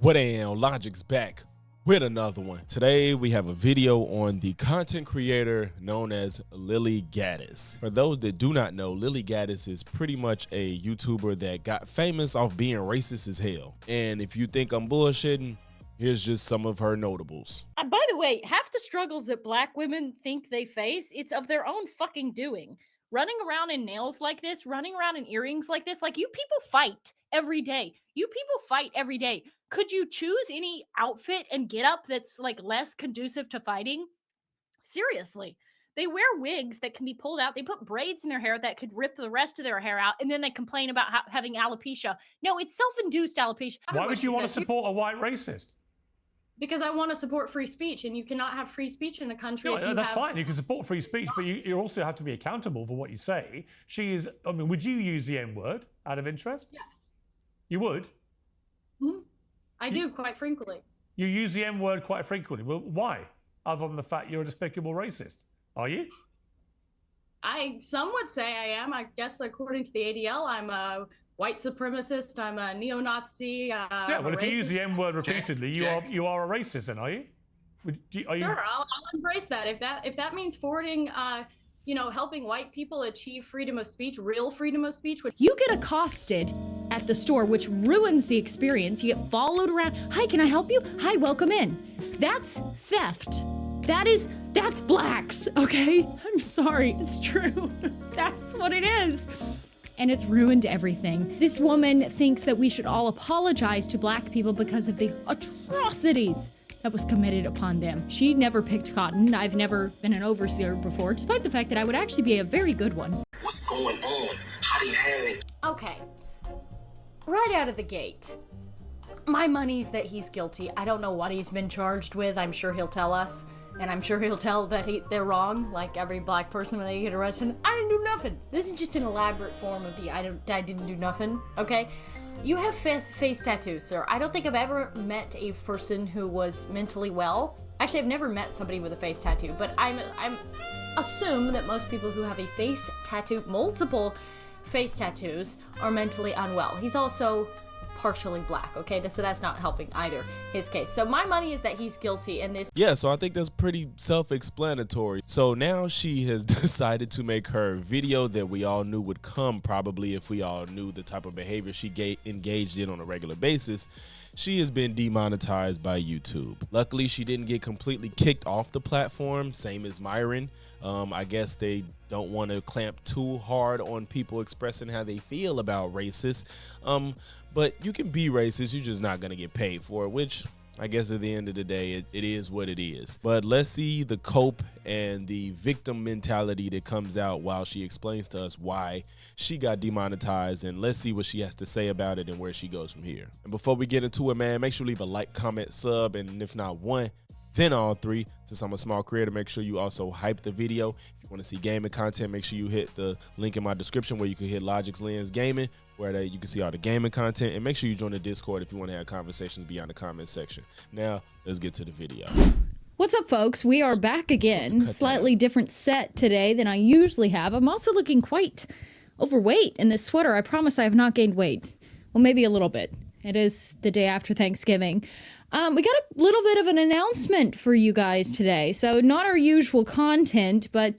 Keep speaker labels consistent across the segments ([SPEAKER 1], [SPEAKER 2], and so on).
[SPEAKER 1] What am? Logic's back with another one. Today we have a video on the content creator known as Lilly Gaddis. For those that do not know, Lilly Gaddis is pretty much a YouTuber that got famous off being racist as hell. And if you think I'm bullshitting, here's just some of her notables.
[SPEAKER 2] By the way, half the struggles that black women think they face, it's of their own fucking doing. Running around in nails like this, running around in earrings like this, like you people fight every day. You people fight every day. Could you choose any outfit and get up that's like less conducive to fighting? Seriously. They wear wigs that can be pulled out. They put braids in their hair that could rip the rest of their hair out, and then they complain about having alopecia. No, it's self-induced alopecia.
[SPEAKER 3] Why would you want to support a white racist?
[SPEAKER 2] Because I want to support free speech, and you cannot have free speech in a country.
[SPEAKER 3] No, that's fine. You can support free speech, but you also have to be accountable for what you say. She is, I mean, would you use the N-word out of interest?
[SPEAKER 2] Yes.
[SPEAKER 3] You would?
[SPEAKER 2] Mm-hmm. I do, quite frequently.
[SPEAKER 3] You use the N-word quite frequently. Well, why? Other than the fact you're a despicable racist. Are you?
[SPEAKER 2] Some would say I am. I guess according to the ADL, I'm a white supremacist. I'm a neo-Nazi.
[SPEAKER 3] Yeah, well, if you use the N-word repeatedly, you are a racist, then, are you? Are you?
[SPEAKER 2] Sure, I'll embrace that. If that means forwarding, helping white people achieve freedom of speech, real freedom of speech. You get accosted at the store, which ruins the experience. You get followed around. Hi, can I help you? Hi, welcome in. That's theft. That's blacks, okay? I'm sorry, it's true. That's what it is. And it's ruined everything. This woman thinks that we should all apologize to black people because of the atrocities that was committed upon them. She never picked cotton. I've never been an overseer before, despite the fact that I would actually be a very good one.
[SPEAKER 4] What's going on? How do you have it?
[SPEAKER 2] Okay, right out of the gate, my money's that he's guilty. I don't know what he's been charged with. I'm sure he'll tell us. And I'm sure he'll tell that they're wrong, like every black person when they get arrested. I didn't do nothing. This is just an elaborate form of the I didn't do nothing, okay? You have face tattoos, sir. I don't think I've ever met a person who was mentally well. Actually, I've never met somebody with a face tattoo, but I'm assume that most people who have a face tattoo, multiple face tattoos, are mentally unwell. He's also partially black, okay? So that's not helping either his case. So my money is that he's guilty in this.
[SPEAKER 1] Yeah, so I think that's pretty self-explanatory. So now she has decided to make her video that we all knew would come probably if we all knew the type of behavior she engaged in on a regular basis. She has been demonetized by YouTube. Luckily, she didn't get completely kicked off the platform, same as Myron. I guess they don't want to clamp too hard on people expressing how they feel about racists. But you can be racist, you're just not going to get paid for it, which I guess at the end of the day, it is what it is. But let's see the cope and the victim mentality that comes out while she explains to us why she got demonetized, and let's see what she has to say about it and where she goes from here. And before we get into it, man, make sure you leave a like, comment, sub, and if not one, then all three. Since I'm a small creator, make sure you also hype the video. If you want to see gaming content, make sure you hit the link in my description where you can hit Logic's Lens Gaming, where you can see all the gaming content, and make sure you join the Discord if you want to have conversations beyond the comment section. Now, let's get to the video.
[SPEAKER 2] What's up, folks? We are back again. Slightly different set today than I usually have. I'm also looking quite overweight in this sweater. I promise I have not gained weight. Well, maybe a little bit. It is the day after Thanksgiving. We got a little bit of an announcement for you guys today. So not our usual content, but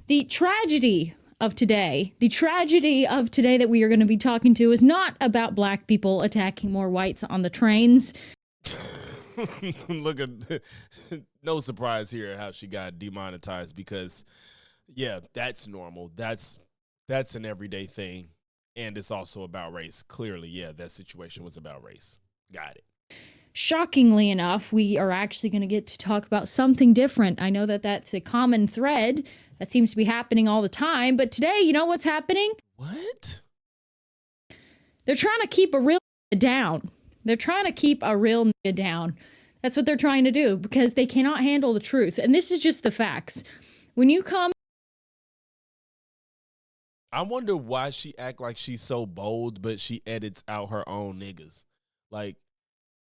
[SPEAKER 2] the tragedy of today that we are going to be talking to is not about black people attacking more whites on the trains.
[SPEAKER 1] Look at, no surprise here how she got demonetized, because yeah, that's normal. That's an everyday thing. And it's also about race. Clearly, yeah, that situation was about race. Got it.
[SPEAKER 2] Shockingly enough, we are actually going to get to talk about something different. I know that that's a common thread that seems to be happening all the time, but today, you know what's happening?
[SPEAKER 1] What?
[SPEAKER 2] They're trying to keep a real down. They're trying to keep a real down. That's what they're trying to do, because they cannot handle the truth. And this is just the facts. When you come...
[SPEAKER 1] I wonder why she act like she's so bold, but she edits out her own niggas. Like,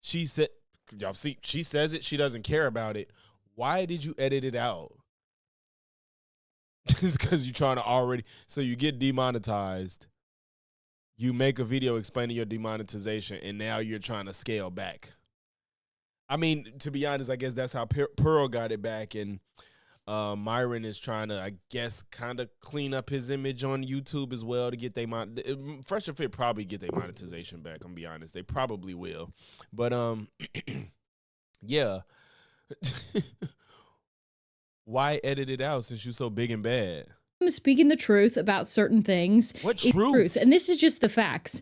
[SPEAKER 1] she said, y'all see, she says it, she doesn't care about it. Why did you edit it out? It's because you're trying to already, so you get demonetized, you make a video explaining your demonetization, and now you're trying to scale back. I mean, to be honest, I guess that's how Pearl got it back, and Myron is trying to, I guess, kind of clean up his image on YouTube as well to get they Fresh and Fit probably get their monetization back. I'm gonna be honest, they probably will, but yeah. Why edit it out since you're so big and bad?
[SPEAKER 5] I'm speaking the truth about certain things.
[SPEAKER 1] What truth?
[SPEAKER 5] And this is just the facts.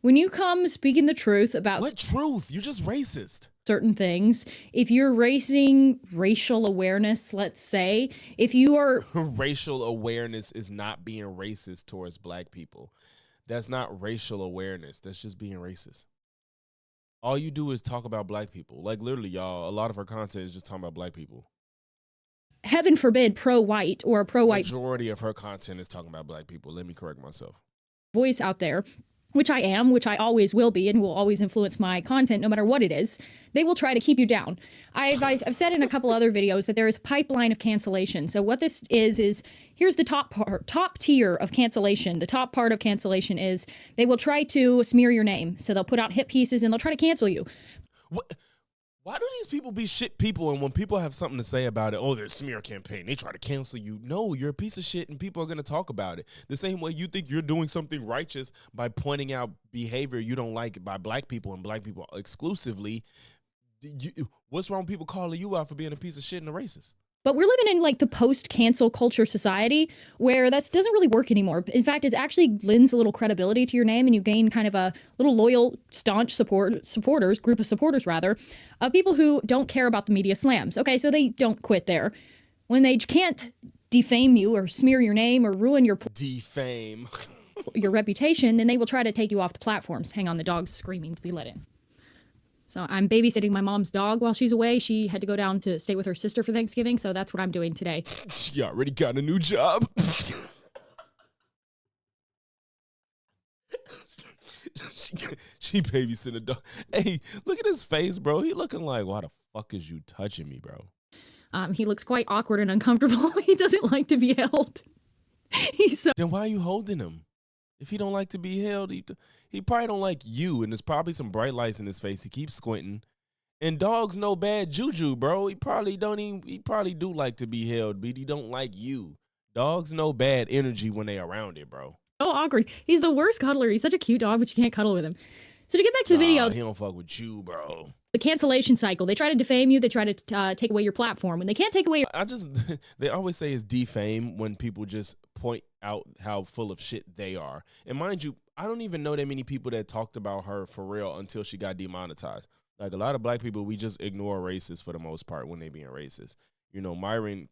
[SPEAKER 5] When you come speaking the truth about
[SPEAKER 1] what truth? You're just racist.
[SPEAKER 5] Certain things. If you're raising racial awareness, let's say, if you are
[SPEAKER 1] racial awareness is not being racist towards black people. That's not racial awareness. That's just being racist. All you do is talk about black people. Like literally, y'all, a lot of her content is just talking about black people.
[SPEAKER 5] Heaven forbid pro-white or a pro-white
[SPEAKER 1] majority of her content is talking about black people. Let me correct myself.
[SPEAKER 5] Voice out there, which I am, which I always will be, and will always influence my content no matter what it is, they will try to keep you down. I've said in a couple other videos that there is a pipeline of cancellation. So what this is here's the top tier of cancellation. The top part of cancellation is they will try to smear your name. So they'll put out hit pieces and they'll try to cancel you.
[SPEAKER 1] What? Why do these people be shit people, and when people have something to say about it, oh, there's a smear campaign, they try to cancel you? No, you're a piece of shit, and people are going to talk about it. The same way you think you're doing something righteous by pointing out behavior you don't like by black people and black people exclusively. What's wrong with people calling you out for being a piece of shit and a racist?
[SPEAKER 5] But we're living in like the post-cancel culture society where that doesn't really work anymore. In fact, it actually lends a little credibility to your name, and you gain kind of a little loyal, staunch group of supporters rather, of people who don't care about the media slams. Okay, so they don't quit there. When they can't defame you or smear your name or ruin your
[SPEAKER 1] defame
[SPEAKER 5] your reputation, then they will try to take you off the platforms. Hang on, the dog's screaming to be let in. So I'm babysitting my mom's dog while she's away. She had to go down to stay with her sister for Thanksgiving, so that's what I'm doing today.
[SPEAKER 1] She already got a new job. she babysitting a dog. Hey, look at his face, bro. He looking like, why the fuck is you touching me, bro?
[SPEAKER 5] He looks quite awkward and uncomfortable. He doesn't like to be held.
[SPEAKER 1] Then why are you holding him? If he don't like to be held, he probably don't like you, and there's probably some bright lights in his face. He keeps squinting. And dogs know bad juju, bro. He probably do like to be held, but he don't like you. Dogs know bad energy when they around it, bro.
[SPEAKER 5] Oh, awkward. He's the worst cuddler. He's such a cute dog, but you can't cuddle with him. So to get back to the video,
[SPEAKER 1] he don't fuck with you, bro.
[SPEAKER 5] The cancellation cycle. They try to defame you. They try to take away your platform. When they can't take away
[SPEAKER 1] they always say it's defame when people just point out how full of shit they are. And mind you, I don't even know that many people that talked about her for real until she got demonetized. Like a lot of black people, we just ignore racists for the most part when they being racist. You know, Myron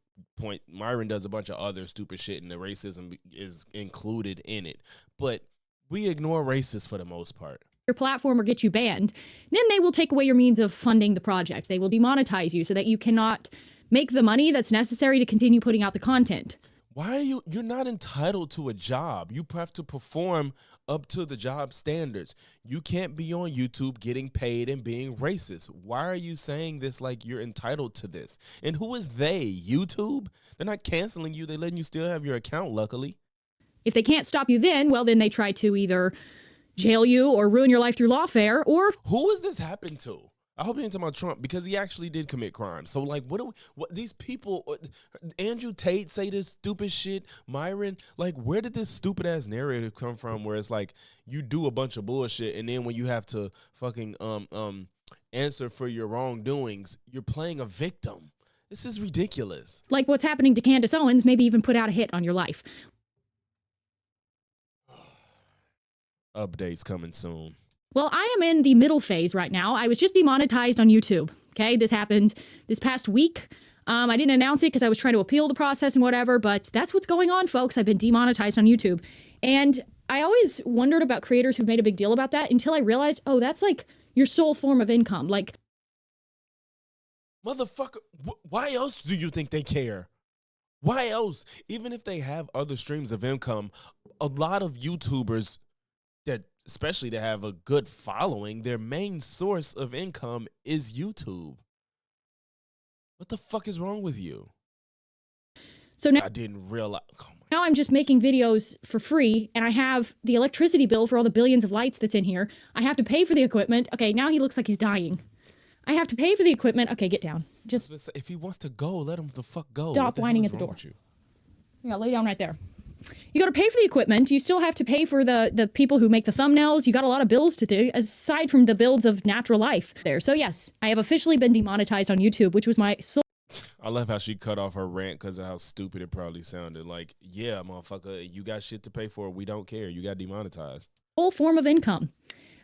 [SPEAKER 1] does a bunch of other stupid shit, and the racism is included in it. But we ignore racists for the most part.
[SPEAKER 5] Your platform or get you banned, then they will take away your means of funding the project. They will demonetize you so that you cannot make the money that's necessary to continue putting out the content.
[SPEAKER 1] Why are you're not entitled to a job? You have to perform up to the job standards. You can't be on YouTube getting paid and being racist. Why are you saying this like you're entitled to this? And who is they? YouTube? They're not canceling you. They're letting you still have your account, luckily.
[SPEAKER 5] If they can't stop you then, well, then they try to either jail you or ruin your life through lawfare, or...
[SPEAKER 1] Who has this happened to? I hope you ain't talking about Trump, because he actually did commit crimes. So, like, what these people, Andrew Tate say this stupid shit, Myron, like, where did this stupid-ass narrative come from where it's like, you do a bunch of bullshit, and then when you have to fucking answer for your wrongdoings, you're playing a victim. This is ridiculous.
[SPEAKER 5] Like what's happening to Candace Owens, maybe even put out a hit on your life.
[SPEAKER 1] Updates coming soon.
[SPEAKER 5] Well, I am in the middle phase right now. I was just demonetized on YouTube. Okay, this happened this past week. I didn't announce it because I was trying to appeal the process and whatever, but that's what's going on, folks. I've been demonetized on YouTube. And I always wondered about creators who've made a big deal about that until I realized, oh, that's like your sole form of income. Like,
[SPEAKER 1] motherfucker, why else do you think they care? Why else? Even if they have other streams of income, a lot of YouTubers that, especially to have a good following, their main source of income is YouTube. What the fuck is wrong with you?
[SPEAKER 5] So now
[SPEAKER 1] I didn't realize. Oh my
[SPEAKER 5] Now I'm just making videos for free, and I have the electricity bill for all the billions of lights that's in here. I have to pay for the equipment. Okay, now he looks like he's dying. I have to pay for the equipment. Okay, get down. Just
[SPEAKER 1] If he wants to go, let him the fuck go.
[SPEAKER 5] stop whining at the door. Yeah, lay down right there. You got to pay for the equipment. You still have to pay for the people who make the thumbnails. You got a lot of bills to do, aside from the builds of natural life there. So yes, I have officially been demonetized on YouTube, which was my sole
[SPEAKER 1] I love how she cut off her rant because of how stupid it probably sounded. Like, yeah, motherfucker, you got shit to pay for. We don't care. You got demonetized.
[SPEAKER 5] form of income.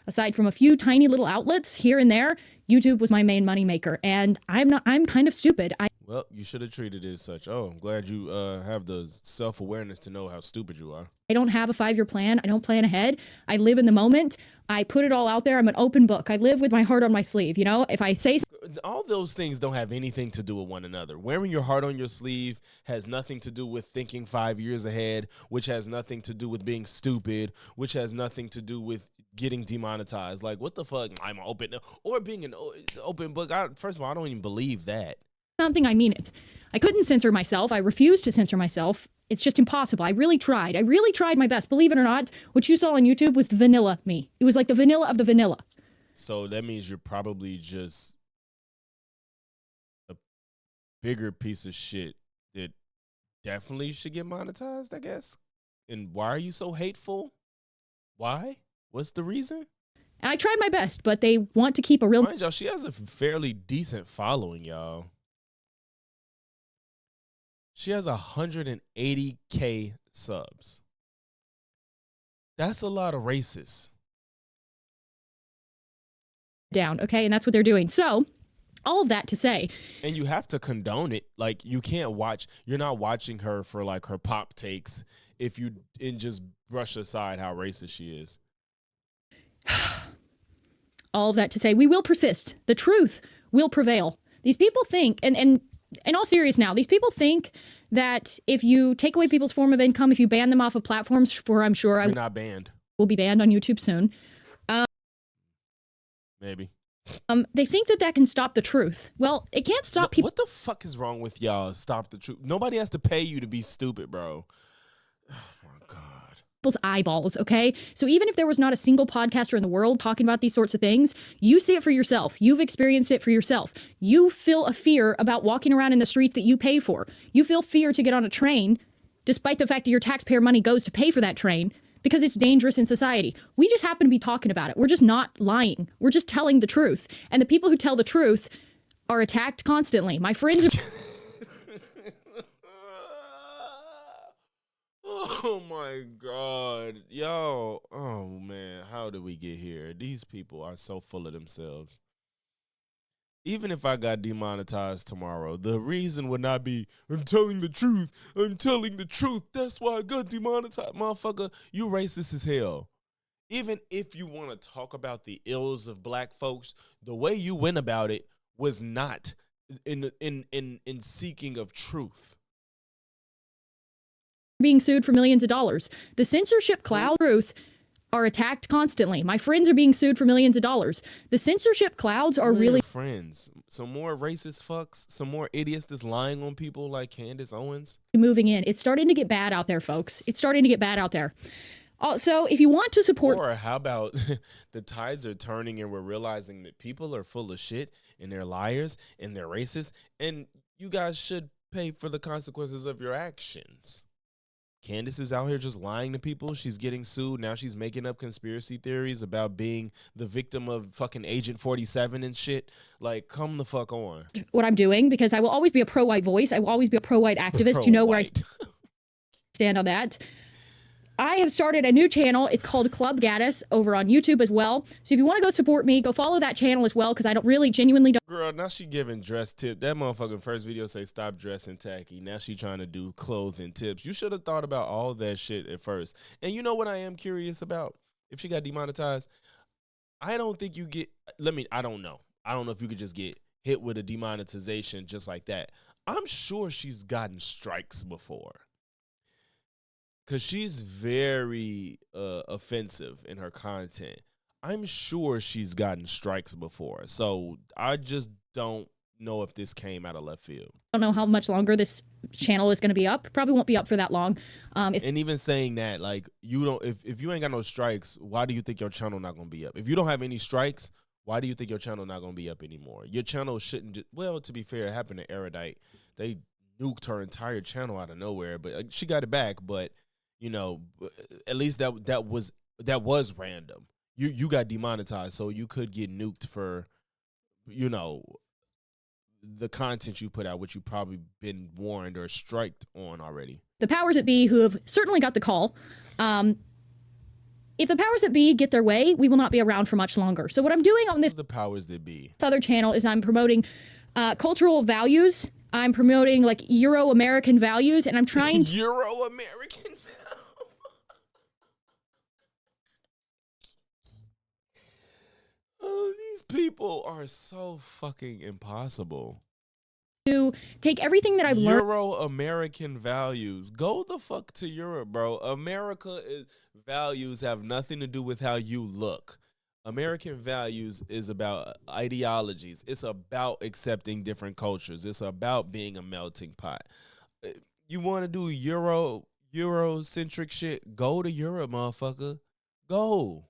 [SPEAKER 5] Aside from a few tiny little outlets here and there, YouTube was my main moneymaker. And I'm kind of stupid.
[SPEAKER 1] Well, you should have treated it as such. Oh, I'm glad you have the self-awareness to know how stupid you are.
[SPEAKER 5] I don't have a 5-year plan. I don't plan ahead. I live in the moment. I put it all out there. I'm an open book. I live with my heart on my sleeve. You know, if I say
[SPEAKER 1] all those things don't have anything to do with one another. Wearing your heart on your sleeve has nothing to do with thinking 5 years ahead, which has nothing to do with being stupid, which has nothing to do with getting demonetized. Like, what the fuck? I'm open, or being an open book. First of all, I don't even believe that.
[SPEAKER 5] something, I mean it. I couldn't censor myself. I refused to censor myself. It's just impossible. I really tried. I really tried my best. Believe it or not, what you saw on YouTube was the vanilla me. It was like the vanilla of the vanilla.
[SPEAKER 1] So that means you're probably just a bigger piece of shit that definitely should get monetized, I guess. And why are you so hateful? Why? What's the reason?
[SPEAKER 5] And I tried my best, but they want to keep a real...
[SPEAKER 1] Mind y'all, she has a fairly decent following, y'all. She has 180K subs. That's a lot of racists.
[SPEAKER 5] down, okay? And that's what they're doing. So, all of that to say...
[SPEAKER 1] And you have to condone it. Like, you can't watch... You're not watching her for, like, her pop takes if you... And just brush aside how racist she is.
[SPEAKER 5] All of that to say, we will persist. The truth will prevail. These people think, and in all seriousness now, these people think that if you take away people's form of income, if you ban them off of platforms, for I'm sure
[SPEAKER 1] You're not banned.
[SPEAKER 5] will be banned on YouTube soon.
[SPEAKER 1] Maybe.
[SPEAKER 5] They think that that can stop the truth. Well, it can't stop people.
[SPEAKER 1] What the fuck is wrong with y'all? Stop the truth. Nobody has to pay you to be stupid, bro. Oh my God.
[SPEAKER 5] People's eyeballs, okay? So even if there was not a single podcaster in the world talking about these sorts of things, you see it for yourself. You've experienced it for yourself. You feel a fear about walking around in the streets that you pay for. You feel fear to get on a train, despite the fact that your taxpayer money goes to pay for that train, because it's dangerous in society. We just happen to be talking about it. We're just not lying. We're just telling the truth. And the people who tell the truth are attacked constantly. My friends...
[SPEAKER 1] Oh my God. Yo. Oh man. How did we get here? These people are so full of themselves. Even if I got demonetized tomorrow, the reason would not be, I'm telling the truth. I'm telling the truth. That's why I got demonetized. Motherfucker, you racist as hell. Even if you want to talk about the ills of black folks, the way you went about it was not in seeking of truth.
[SPEAKER 5] Being sued for millions of dollars. The censorship cloud truth are attacked constantly. My friends are being sued for millions of dollars. The censorship clouds are really
[SPEAKER 1] friends. Some more racist fucks, some more idiots that's lying on people like Candace Owens.
[SPEAKER 5] Moving in. It's starting to get bad out there, folks. It's starting to get bad out there. So if you want to support...
[SPEAKER 1] Or how about the tides are turning and we're realizing that people are full of shit and they're liars and they're racist and you guys should pay for the consequences of your actions. Candace is out here just lying to people. She's getting sued. Now she's making up conspiracy theories about being the victim of fucking Agent 47 and shit. Like, come the fuck on.
[SPEAKER 5] What I'm doing, because I will always be a pro-white voice. I will always be a pro-white activist. You know where I stand on that. I have started a new channel. It's called Club Gaddis over on YouTube as well. So if you want to go support me, go follow that channel as well, because I don't really genuinely don't.
[SPEAKER 1] Girl, now she giving dress tip. That motherfucking first video say stop dressing tacky. Now she trying to do clothing tips. You should have thought about all that shit at first. And you know what I am curious about? If she got demonetized, I don't think you get, I don't know. I don't know if you could just get hit with a demonetization just like that. I'm sure she's gotten strikes before. Because she's very offensive in her content. I'm sure she's gotten strikes before. So I just don't know if this came out of left field.
[SPEAKER 5] I don't know how much longer this channel is going to be up. Probably won't be up for that long.
[SPEAKER 1] And even saying that, like, you don't, if you ain't got no strikes, why do you think your channel not gonna be up? If you don't have any strikes, why do you think your channel not gonna be up anymore? Your channel shouldn't just, well, to be fair, it happened to Erudite. They nuked her entire channel out of nowhere, but she got it back. But you know, at least that was random. You got demonetized, so you could get nuked for, you know, the content you put out, which you probably been warned or striked on already.
[SPEAKER 5] The powers that be, who have certainly got the call, if the powers that be get their way, we will not be around for much longer. So what I'm doing on this
[SPEAKER 1] The powers that be.
[SPEAKER 5] other channel is I'm promoting cultural values. I'm promoting like Euro-American values, and I'm trying to
[SPEAKER 1] Euro-American. Oh, these people are so fucking impossible.
[SPEAKER 5] take everything that I've learned.
[SPEAKER 1] Euro-American values. Go the fuck to Europe, bro. Values have nothing to do with how you look. American values is about ideologies. It's about accepting different cultures. It's about being a melting pot. You want to do Eurocentric shit? Go to Europe, motherfucker. Go.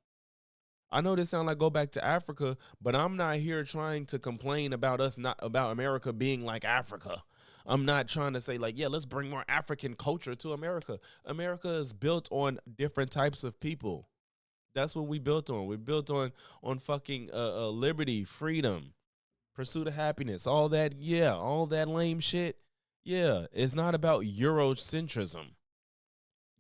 [SPEAKER 1] I know this sounds like go back to Africa, but I'm not here trying to complain about about America being like Africa. I'm not trying to say like, yeah, let's bring more African culture to America. America is built on different types of people. That's what we built on. We built on fucking liberty, freedom, pursuit of happiness, all that. Yeah, all that lame shit. Yeah, it's not about Eurocentrism.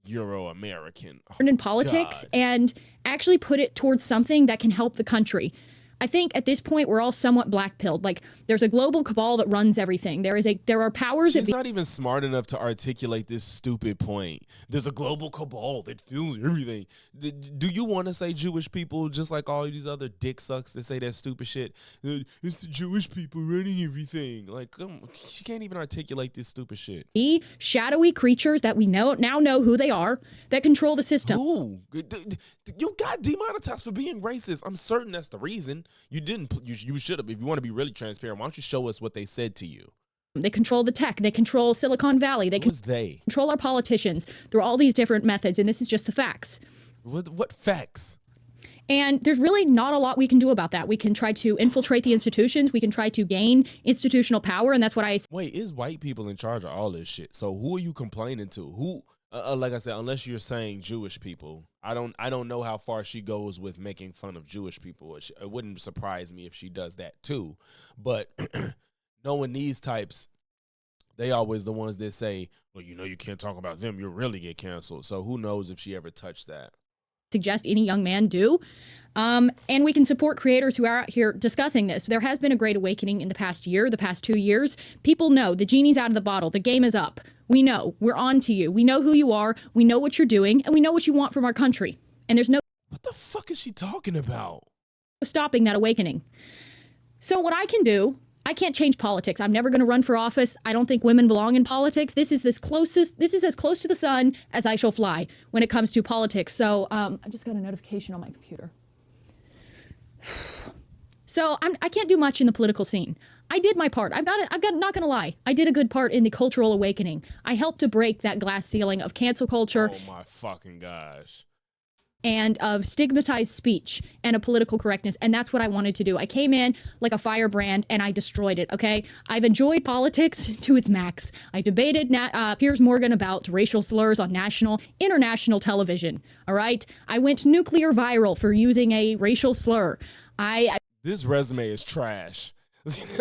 [SPEAKER 1] Euro-American.
[SPEAKER 5] In politics and actually put it towards something that can help the country. I think at this point we're all somewhat black-pilled. Like there's a global cabal that runs everything. There are powers.
[SPEAKER 1] She's not even smart enough to articulate this stupid point. There's a global cabal that fuels everything. Do you want to say Jewish people just like all these other dick sucks that say that stupid shit? It's the Jewish people running everything. Like, she can't even articulate this stupid shit.
[SPEAKER 5] Shadowy creatures that we now know who they are that control the system.
[SPEAKER 1] Who? You got demonetized for being racist. I'm certain that's the reason. You didn't. You should have. If you want to be really transparent, why don't you show us what they said to you?
[SPEAKER 5] They control the tech. They control Silicon Valley. They control our politicians through all these different methods, and this is just the facts.
[SPEAKER 1] What facts?
[SPEAKER 5] And there's really not a lot we can do about that. We can try to infiltrate the institutions. We can try to gain institutional power, and that's what I...
[SPEAKER 1] Wait, is white people in charge of all this shit? So who are you complaining to? Who... like I said, unless you're saying Jewish people, I don't know how far she goes with making fun of Jewish people. It wouldn't surprise me if she does that too. But knowing these types, they always the ones that say, well, you know, you can't talk about them. You'll really get canceled. So who knows if she ever touched that.
[SPEAKER 5] Suggest any young man do. And we can support creators who are out here discussing this. There has been a great awakening in the past year, the past 2 years. People know the genie's out of the bottle. The game is up. We know. We're on to you. We know who you are. We know what you're doing. And we know what you want from our country. And there's no...
[SPEAKER 1] What the fuck is she talking about?
[SPEAKER 5] ...stopping that awakening. So what I can do... I can't change politics. I'm never going to run for office. I don't think women belong in politics. This is as close to the sun as I shall fly when it comes to politics. So I just got a notification on my computer. So I can't do much in the political scene. I did my part. I've got not going to lie. I did a good part in the cultural awakening. I helped to break that glass ceiling of cancel culture.
[SPEAKER 1] Oh my fucking gosh.
[SPEAKER 5] And of stigmatized speech and of political correctness. And that's what I wanted to do. I came in like a firebrand and I destroyed it, okay? I've enjoyed politics to its max. I debated Piers Morgan about racial slurs on international television, all right? I went nuclear viral for using a racial slur.
[SPEAKER 1] This resume is trash.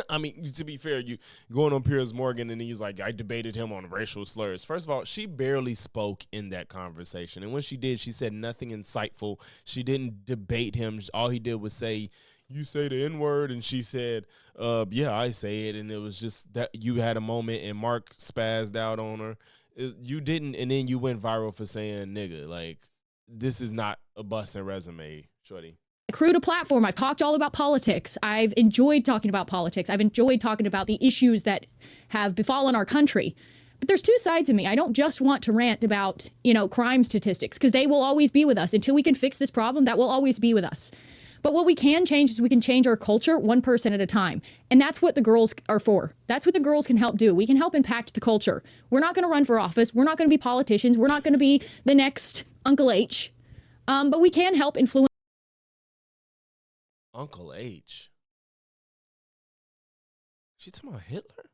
[SPEAKER 1] I mean, to be fair, you going on Piers Morgan and he's like, I debated him on racial slurs. First of all, she barely spoke in that conversation. And when she did, she said nothing insightful. She didn't debate him. All he did was say, you say the N-word. And she said, yeah, I say it. And it was just that you had a moment and Mark spazzed out on her. You didn't. And then you went viral for saying nigga. Like, this is not a busting resume, shorty.
[SPEAKER 5] Crewed a platform. I've talked all about politics. I've enjoyed talking about politics. I've enjoyed talking about the issues that have befallen our country. But there's two sides of me. I don't just want to rant about, crime statistics, because they will always be with us. Until we can fix this problem, that will always be with us. But what we can change is we can change our culture one person at a time. And that's what the girls are for. That's what the girls can help do. We can help impact the culture. We're not going to run for office. We're not going to be politicians. We're not going to be the next Uncle H. But we can help influence.
[SPEAKER 1] Uncle H. She talking about Hitler?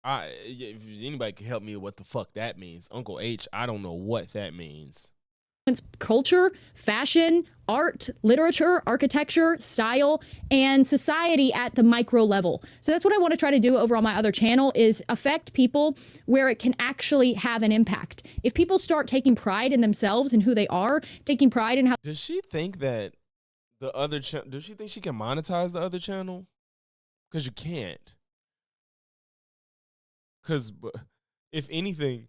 [SPEAKER 1] If anybody can help me with what the fuck that means. Uncle H, I don't know what that means.
[SPEAKER 5] Culture, fashion, art, literature, architecture, style, and society at the micro level. So that's what I want to try to do over on my other channel, is affect people where it can actually have an impact. If people start taking pride in themselves and who they are, taking pride in how...
[SPEAKER 1] Does she think that the other channel, does she think she can monetize the other channel? Because you can't. Because if anything,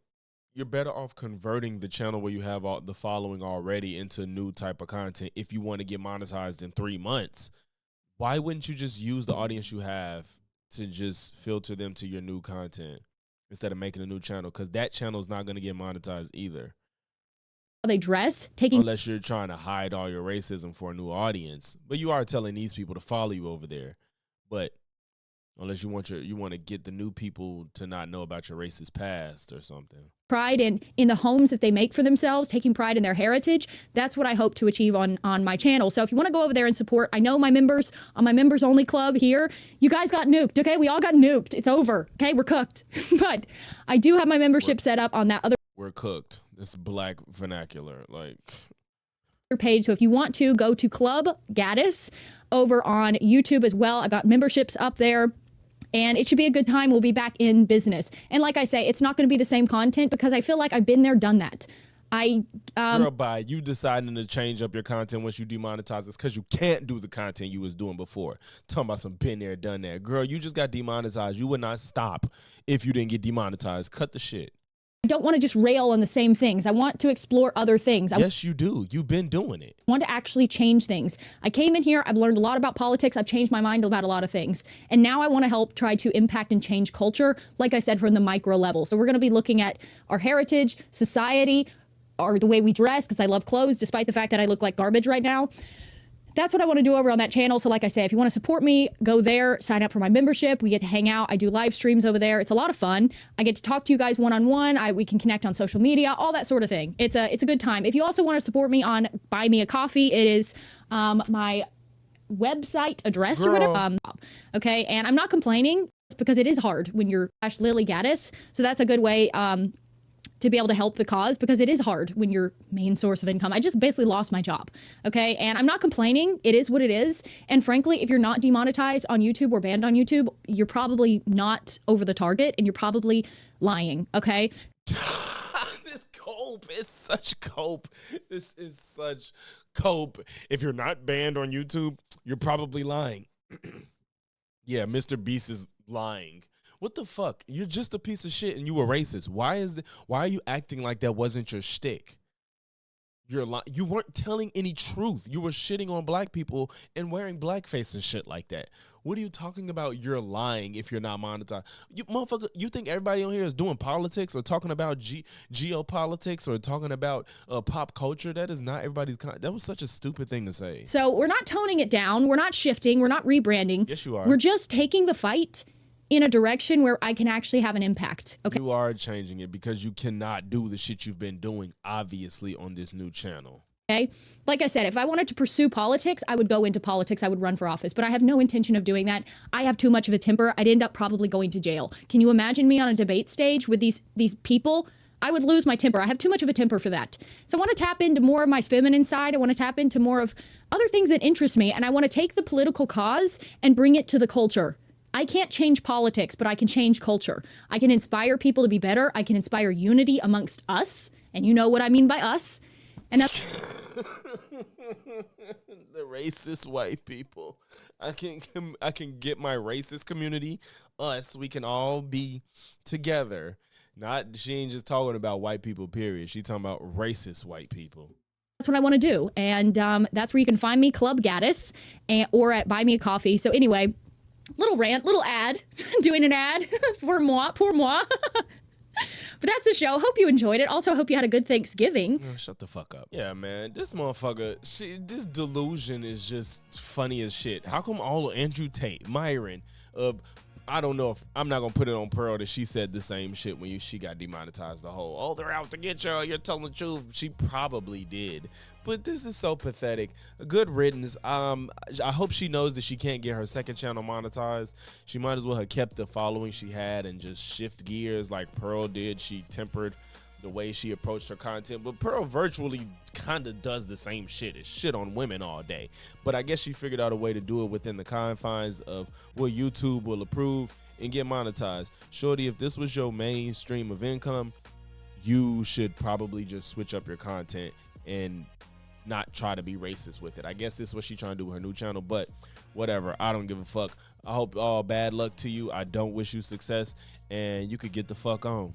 [SPEAKER 1] you're better off converting the channel where you have all the following already into new type of content. If you want to get monetized in 3 months, why wouldn't you just use the audience you have to just filter them to your new content instead of making a new channel? Because that channel is not going to get monetized either.
[SPEAKER 5] They dress, taking...
[SPEAKER 1] Unless you're trying to hide all your racism for a new audience. But you are telling these people to follow you over there. But unless you want to get the new people to not know about your racist past or something.
[SPEAKER 5] Pride in the homes that they make for themselves, taking pride in their heritage. That's what I hope to achieve on my channel. So if you want to go over there and support, I know my members on my members only club here, you guys got nuked, okay? We all got nuked. It's over, okay? We're cooked. But I do have my membership set up on that other...
[SPEAKER 1] We're cooked. This black vernacular, like...
[SPEAKER 5] page. So if you want to, go to Club Gaddis over on YouTube as well. I've got memberships up there. And it should be a good time. We'll be back in business. And like I say, it's not going to be the same content because I feel like I've been there, done that.
[SPEAKER 1] Girl, by you deciding to change up your content once you demonetize it's because you can't do the content you was doing before. Talking about some been there, done that. Girl, you just got demonetized. You would not stop if you didn't get demonetized. Cut the shit.
[SPEAKER 5] I don't want to just rail on the same things. I want to explore other things.
[SPEAKER 1] Yes, you do. You've been doing it.
[SPEAKER 5] I want to actually change things. I came in here, I've learned a lot about politics, I've changed my mind about a lot of things. And now I want to help try to impact and change culture, like I said, from the micro level. So we're going to be looking at our heritage, society, or the way we dress, because I love clothes, despite the fact that I look like garbage right now. That's what I want to do over on that channel. So like I say, if you want to support me, go there, sign up for my membership. We get to hang out. I do live streams over there. It's a lot of fun. I get to talk to you guys one-on-one. We can connect on social media, all that sort of thing. It's a good time. If you also want to support me on Buy Me a Coffee, it is my website address or whatever. Okay, and I'm not complaining because it is hard when you're Lilly Gaddis. So that's a good way to be able to help the cause, because it is hard when your main source of income. I just basically lost my job, okay? And I'm not complaining. It is what it is. And frankly, if you're not demonetized on YouTube or banned on YouTube, you're probably not over the target and you're probably lying, okay?
[SPEAKER 1] This cope is such cope. This is such cope. If you're not banned on YouTube, you're probably lying. Yeah, Mr. Beast is lying. What the fuck? You're just a piece of shit and you were racist. Why are you acting like that wasn't your shtick? You weren't telling any truth. You were shitting on black people and wearing blackface and shit like that. What are you talking about? You're lying if you're not monetized. You motherfucker, you think everybody on here is doing politics or talking about geopolitics or talking about pop culture? That is not everybody's that was such a stupid thing to say.
[SPEAKER 5] So we're not toning it down. We're not shifting. We're not rebranding.
[SPEAKER 1] Yes, you are.
[SPEAKER 5] We're just taking the fight in a direction where I can actually have an impact. Okay.
[SPEAKER 1] You are changing it because you cannot do the shit you've been doing, obviously, on this new channel.
[SPEAKER 5] Okay. Like I said, if I wanted to pursue politics, I would go into politics. I would run for office, but I have no intention of doing that. I have too much of a temper. I'd end up probably going to jail. Can you imagine me on a debate stage with these people? I would lose my temper. I have too much of a temper for that. So I want to tap into more of my feminine side. I want to tap into more of other things that interest me. And I want to take the political cause and bring it to the culture. I can't change politics, but I can change culture. I can inspire people to be better. I can inspire unity amongst us. And you know what I mean by us. And that's
[SPEAKER 1] the racist white people. I can get my racist community, us, we can all be together. She ain't just talking about white people, period. She talking about racist white people.
[SPEAKER 5] That's what I want to do. And that's where you can find me, Club Gaddis, or at Buy Me a Coffee. So anyway, little rant, little ad, doing an ad for moi, But that's the show. Hope you enjoyed it. Also, hope you had a good Thanksgiving.
[SPEAKER 1] Oh, shut the fuck up. Yeah, man. This motherfucker, this delusion is just funny as shit. How come all of Andrew Tate, Myron, I don't know if I'm not gonna put it on Pearl that she said the same shit when she got demonetized. The whole, oh, they're out to get you. You're telling the truth. She probably did, but this is so pathetic. Good riddance. I hope she knows that she can't get her second channel monetized. She might as well have kept the following she had and just shift gears like Pearl did. She tempered the way she approached her content, but Pearl virtually kind of does the same shit. It's shit on women all day, but I guess she figured out a way to do it within the confines of what YouTube will approve and get monetized. Shorty, if this was your main stream of income, you should probably just switch up your content and not try to be racist with it. I guess this is what she's trying to do with her new channel, but whatever. I don't give a fuck. I hope all bad luck to you. I don't wish you success, and you could get the fuck on.